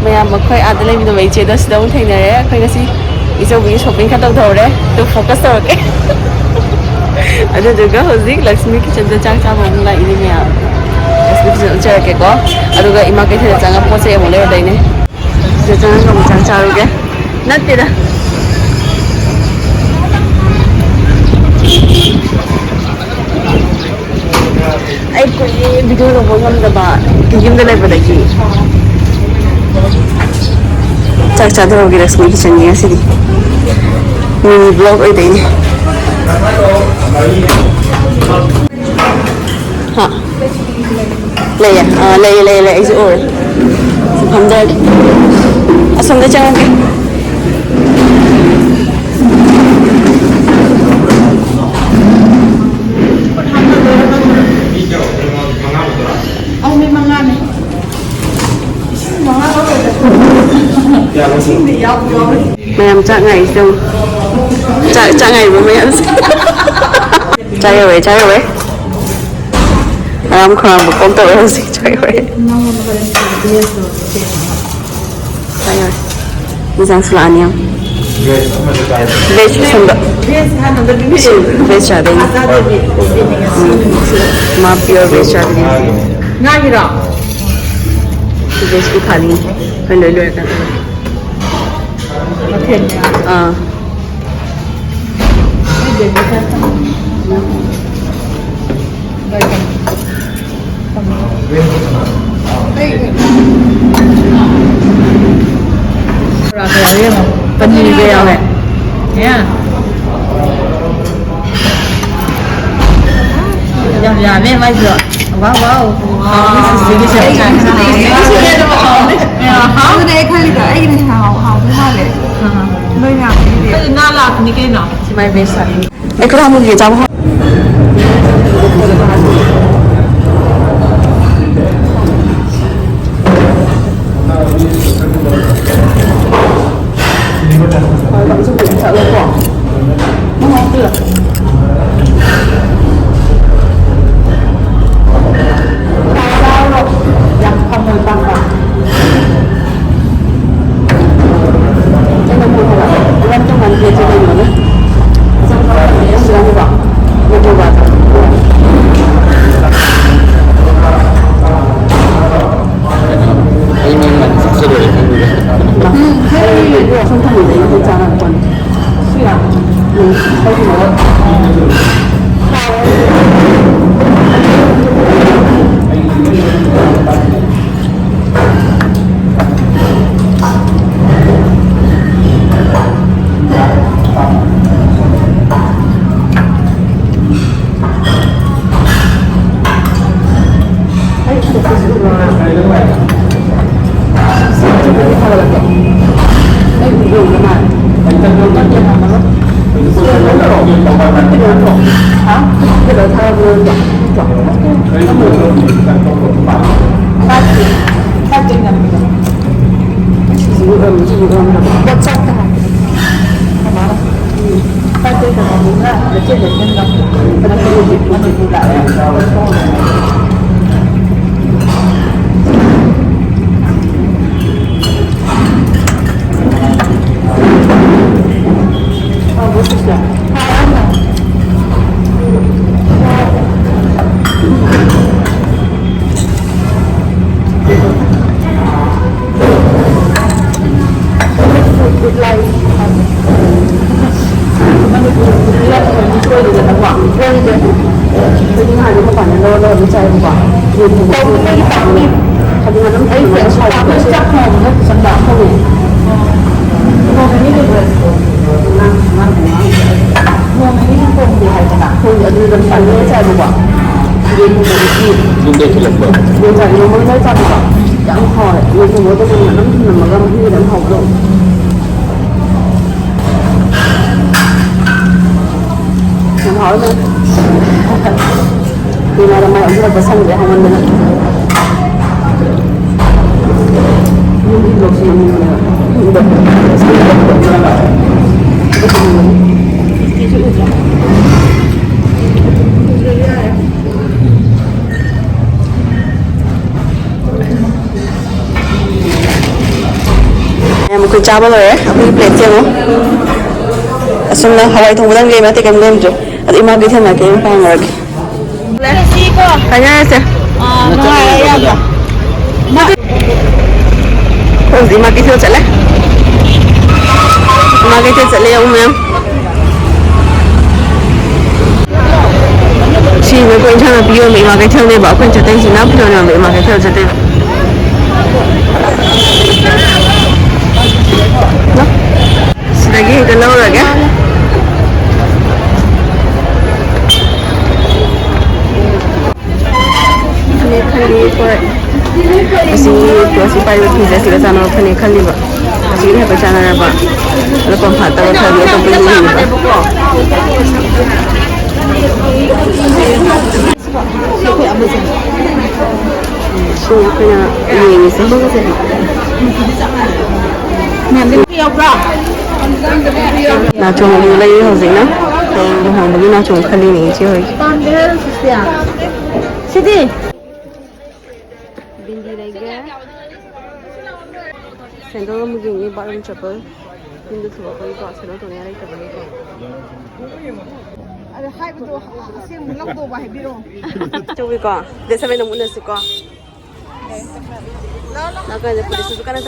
ꯃꯌꯥꯝ ꯑꯩꯈꯣꯏ ꯑꯥꯗ ꯂꯩꯃꯤꯟꯅꯕ ꯏꯆꯦꯗꯣ ꯁꯤꯗ ꯑꯃꯨꯛ ꯊꯦꯡꯅꯔꯦ ꯑꯩꯈꯣꯏ ꯉꯁꯤ ꯏꯆꯧꯕꯤꯒꯤ ꯁꯣꯞꯄꯤꯡ ꯈꯔ ꯇꯧꯊꯧꯔꯦ ꯑꯗꯨ ꯐꯣꯀꯁ ꯇꯧꯔꯒꯦ ꯑꯗꯨꯗꯨꯒ ꯍꯧꯖꯤꯛ ꯂꯛꯁꯃꯤ ꯀꯤꯆꯟꯗ ꯆꯥꯛ ꯆꯥꯕ ꯑꯃꯨꯛ ꯂꯥꯛꯏꯅꯦ ꯃꯌꯥꯝ ꯂꯛꯁꯃꯤ ꯀꯤꯆꯟ ꯎꯠꯆꯔꯛꯀꯦꯀꯣ ꯑꯗꯨꯒ ꯏꯃꯥ ꯀꯩꯊꯦꯜꯗ ꯆꯪꯉꯒ ꯄꯣꯠ ꯆꯩ ꯑꯃꯨꯛ ꯂꯩꯔꯗꯣꯏꯅꯦ ꯁꯤꯗ ꯆꯪꯉꯒ ꯑꯃꯨꯛ ꯆꯥꯛ ꯆꯥꯔꯨꯒꯦ ꯅꯠꯇꯦꯗ ꯑꯩ ꯀꯨꯏꯔꯦ ꯚꯤꯗꯤꯑꯣ ꯂꯧꯕ ꯉꯝꯗꯕ ꯌꯨꯝꯗ ꯂꯩꯕꯗꯒꯤ ꯆꯥꯛ ꯆꯥꯊꯔꯨꯒꯦ ꯂꯛꯁꯃꯤ ꯀꯤꯆꯟꯒꯤ ꯉꯁꯤꯗꯤ ꯃꯤꯅꯤ ꯕ꯭ꯂꯣꯛ ꯑꯣꯏꯗꯣꯏꯅꯦ ꯍꯥ ꯂꯩꯌꯦ ꯂꯩꯌꯦ ꯑꯩꯁꯨ ꯎꯔꯦ ꯐꯝꯖꯔꯒꯦ ꯑꯁꯣꯝꯗ ꯆꯪꯉꯒꯦ ꯃꯌꯥꯝ ꯆꯥꯛ ꯉꯥꯏꯁꯦ ꯆꯥꯛ ꯉꯥꯏꯕ ꯃꯌꯥꯝꯁꯦ ꯆꯥꯛ ꯌꯧꯔꯦ ꯑꯔꯥꯝ ꯈꯧꯔꯥꯡꯕ ꯀꯣꯝ ꯇꯧꯔꯦ ꯍꯧꯖꯤꯛ ꯆꯥꯛ ꯌꯧꯔꯦ ꯏꯟꯁꯥꯡꯁꯨ ꯂꯥꯛꯑꯅꯤ ꯌꯥꯝ ꯚꯦꯖ ꯁꯨꯝꯕ ꯚꯦꯖ ꯆꯥꯗꯣꯏꯅꯤ ꯃꯥ ꯄꯤꯌꯣꯔ ꯚꯦꯖ ꯆꯥꯗꯣꯏꯅꯤ ꯉꯥꯒꯤꯔꯣ ꯚꯦꯖꯀꯤ ꯊꯥꯂꯤ ꯑꯩꯈꯣꯏ ꯂꯣꯏꯔꯀꯥꯟꯗ पनीर भी है yeah dạ mấy em bây giờ wow cái này khai cái này hào thứ hai này nơi nào cái na là như cái nào mày về sẵn em có làm một gì trong không bạn giúp mình sợ lên quả nó ngon chưa sao rồi dặm không hơi tăng vào cái này mua là lên trong ngành kia cho mình nữa xong rồi để em làm như vậy mình mua vào không thay đổi đấy thì chả làm quần suy là mình không nói Thì là mày cũng là có xanh để không ăn nữa. Nhưng đi luộc gì mình được. ꯑꯩꯈꯣꯏ ꯆꯥꯕ ꯂꯣꯏꯔꯦ ꯑꯩꯈꯣꯏꯒꯤ ꯄ꯭ꯂꯦꯠꯁꯦ ꯑꯃꯨꯛ ꯑꯁꯨꯝꯅ ꯍꯋꯥꯏ ꯊꯣꯡꯕꯗꯪ ꯂꯩꯕ ꯅꯠꯇꯦ ꯀꯩꯝ ꯂꯩꯔꯝꯗ꯭ꯔꯦ ꯑꯗꯣ ꯏꯃꯥ ꯀꯩꯊꯦꯜꯅ ꯀꯩꯝ ꯄꯥꯡꯉꯔꯒꯦ ꯍꯥꯏꯅꯔꯁꯦ ꯍꯧꯖꯤꯛ ꯏꯃꯥ ꯀꯩꯊꯦꯜ ꯆꯠꯂꯦ ꯏꯃꯥ ꯀꯩꯊꯦꯜ ꯆꯠꯂꯦ ꯌꯧ ꯃꯌꯥꯝ ꯁꯤꯅ ꯑꯩꯈꯣꯏ ꯏꯟꯁꯥꯡ ꯅꯥꯄꯤ ꯌꯣꯟꯕ ꯏꯃꯥ ꯀꯩꯊꯦꯜꯅꯦꯕ ꯑꯩꯈꯣꯏꯅ ꯆꯠꯇꯣꯏꯁꯤꯅ ꯐꯤꯔꯣꯟ ꯌꯣꯟꯕ ꯏꯃꯥ ꯀꯩꯊꯦꯜ ꯆꯠꯇꯣꯏꯕ ꯁꯤꯗꯒꯤ ꯍꯦꯛꯇ ꯂꯧꯔꯒꯦ ꯐꯅꯦꯛ ꯈꯜꯂꯤ ꯑꯩꯈꯣꯏ ꯑꯁꯤ ꯄꯥꯏꯔꯤꯕ ꯐꯤꯁꯦ ꯑꯁꯤꯒ ꯆꯥꯟꯅꯕ ꯐꯅꯦꯛ ꯈꯜꯂꯤꯕ ꯑꯁꯤꯒ ꯍꯥꯏꯐꯦꯠ ꯆꯥꯟꯅꯔꯕ ꯑꯗꯣ ꯀꯣꯟꯐꯥꯠꯇꯕ ꯈꯔꯗꯤ ꯑꯇꯣꯞꯄ ꯌꯦꯡꯉꯤꯕ ꯁꯤ ꯑꯩꯈꯣꯏꯅ ꯌꯦꯡꯉꯤꯁꯦ ꯅꯥꯆꯣꯡ ꯂꯩ ꯍꯧꯖꯤꯛꯅ ꯂꯨꯍꯣꯡꯕꯒꯤ ꯅꯥꯆꯣꯡ ꯈꯜꯂꯤꯅꯦ ꯏꯆꯦ ꯍꯣꯏꯒꯤ ꯁꯤꯗꯤ ꯕꯤꯟꯗꯤ ꯂꯩꯒꯦ ꯁꯦꯟꯗꯜ ꯑꯃꯨꯛ ꯌꯦꯡꯉꯦ ꯕꯥꯠꯔꯨꯝ ꯆꯄꯜ ꯌꯨꯝꯗ ꯊꯣꯛꯂꯛꯄꯒꯤꯀꯣ ꯁꯦꯟꯗꯜ ꯇꯣꯡꯅꯤꯡꯉꯥꯏ ꯂꯩꯇꯕꯒꯤꯀꯣ ꯑꯗ ꯍꯥꯏꯕꯗꯣ ꯑꯁꯦꯡꯕ ꯂꯧꯗꯧꯕ ꯍꯥꯏꯕꯤꯔꯛꯑꯣ ꯇꯧꯋꯤꯀꯣ ꯗꯦꯠ 7 ꯑꯃꯨꯛ ꯎꯅꯁꯤꯀꯣ ꯅꯥꯀꯟꯗ ꯄꯨꯂꯤꯁꯁꯨ ꯀꯟꯅ